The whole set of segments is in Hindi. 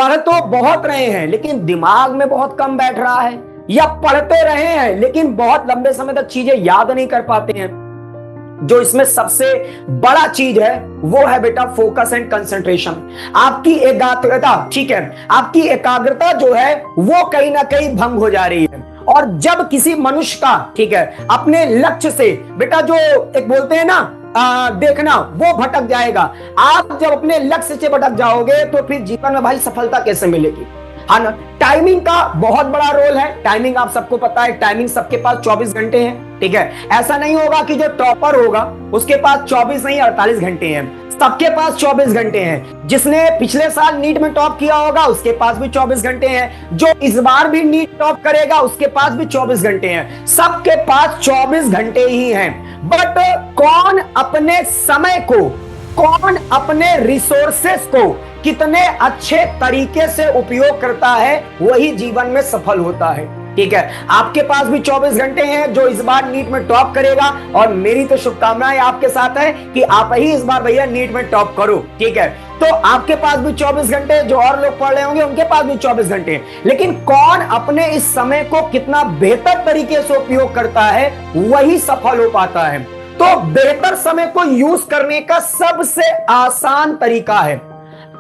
पढ़ तो बहुत रहे हैं लेकिन दिमाग में बहुत कम बैठ रहा है, या पढ़ते रहे हैं लेकिन बहुत लंबे समय तक चीजें याद नहीं कर पाते हैं। जो इसमें सबसे बड़ा चीज है वो है बेटा फोकस एंड कंसंट्रेशन। आपकी एकाग्रता, ठीक है, आपकी एकाग्रता जो है वो कहीं ना कहीं भंग हो जा रही है। और जब किसी मनुष्य का, ठीक है, अपने लक्ष्य से बेटा जो एक बोलते हैं ना देखना, वो भटक जाएगा। आप जब अपने लक्ष्य से भटक जाओगे तो फिर जीवन में भाई सफलता कैसे मिलेगी, है ना। टाइमिंग का बहुत बड़ा रोल है। टाइमिंग आप सबको पता है, टाइमिंग सबके पास 24 घंटे हैं, ठीक है। ऐसा नहीं होगा कि जो टॉपर होगा उसके पास 24 नहीं 48 घंटे हैं, सबके पास 24 घंटे हैं। जिसने पिछले साल नीट में टॉप किया होगा उसके पास भी 24 घंटे हैं, जो इस बार भी नीट टॉप करेगा उसके पास भी 24 घंटे हैं, सबके पास 24 घंटे ही हैं। बट कौन अपने समय को, कौन अपने रिसोर्सेस को कितने अच्छे तरीके से उपयोग करता है वही जीवन में सफल होता है, ठीक है। आपके पास भी 24 घंटे हैं जो इस बार नीट में टॉप करेगा, और मेरी तो शुभकामनाएं आपके साथ है कि आप ही इस बार भैया नीट में टॉप करो, ठीक है। तो आपके पास भी 24 घंटे, जो और लोग पढ़ रहे होंगे उनके पास भी 24 घंटे, लेकिन कौन अपने इस समय को कितना बेहतर तरीके से उपयोग करता है वही सफल हो पाता है। तो बेहतर समय को यूज करने का सबसे आसान तरीका है,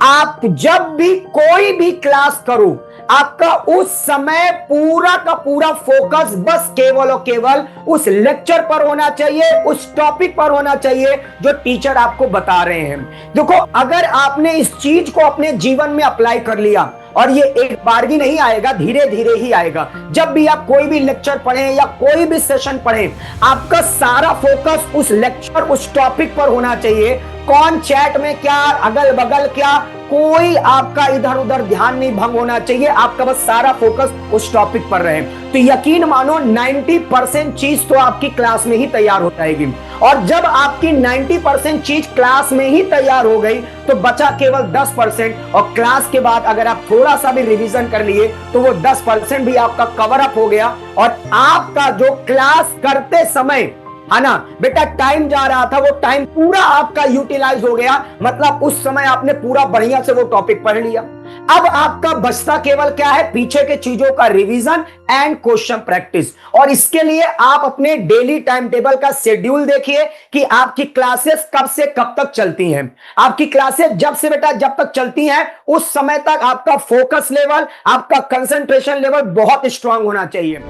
आप जब भी कोई भी क्लास करो, आपका उस समय पूरा का पूरा फोकस बस केवल और केवल उस लेक्चर पर होना चाहिए, उस टॉपिक पर होना चाहिए जो टीचर आपको बता रहे हैं। देखो, अगर आपने इस चीज को अपने जीवन में अप्लाई कर लिया, और ये एक बार भी नहीं आएगा, धीरे धीरे ही आएगा। जब भी आप कोई भी लेक्चर पढ़ें या कोई भी सेशन पढ़ें, आपका सारा फोकस उस लेक्चर, उस टॉपिक पर होना चाहिए। कौन चैट में क्या, अगल बगल क्या, कोई आपका इधर उधर ध्यान नहीं भंग होना चाहिए। आपका बस सारा फोकस उस टॉपिक पर रहे, तो यकीन मानो 90% चीज तो आपकी क्लास में ही तैयार हो जाएगी। और जब आपकी 90% चीज क्लास में ही तैयार हो गई तो बचा केवल 10%, और क्लास के बाद अगर आप थोड़ा सा भी रिवीजन कर लिए तो वो 10% भी आपका कवर अप हो गया, और आपका जो क्लास करते समय, है ना बेटा, टाइम जा रहा था वो टाइम पूरा आपका यूटिलाइज हो गया। मतलब उस समय आपने पूरा बढ़िया से वो टॉपिक पढ़ लिया। अब आपका बचता केवल क्या है, पीछे के चीजों का रिवीजन एंड क्वेश्चन प्रैक्टिस। और इसके लिए आप अपने डेली टाइम टेबल का शेड्यूल देखिए कि आपकी क्लासेस कब से कब तक चलती हैं। आपकी क्लासेस जब से बेटा जब तक चलती हैं उस समय तक आपका फोकस लेवल, आपका कंसंट्रेशन लेवल बहुत स्ट्रांग होना चाहिए।